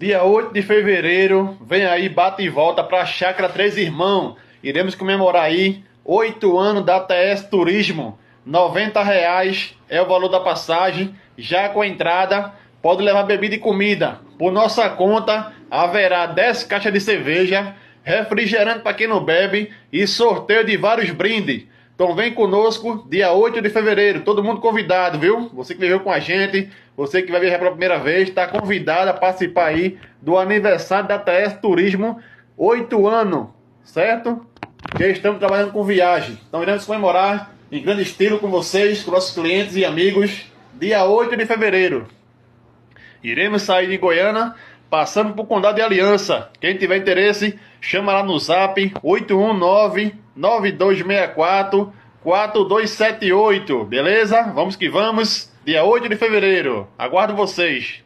Dia 8 de fevereiro, vem aí, bate e volta para a Chácara Três Irmãos. Iremos comemorar aí 8 anos da TS Turismo. R$ 90 é o valor da passagem, já com a entrada. Pode levar bebida e comida. Por nossa conta, haverá 10 caixas de cerveja, refrigerante para quem não bebe e sorteio de vários brindes. Então vem conosco, dia 8 de fevereiro, todo mundo convidado, viu? Você que viveu com a gente, você que vai viajar pela primeira vez, está convidado a participar aí do aniversário da TS Turismo, 8 anos, certo? Já estamos trabalhando com viagem, então iremos comemorar em grande estilo com vocês, com nossos clientes e amigos, dia 8 de fevereiro. Iremos sair de Goiânia, passando por Condado de Aliança. Quem tiver interesse, chama lá no zap 819-9264-4278. Beleza? Vamos que vamos. Dia 8 de fevereiro. Aguardo vocês.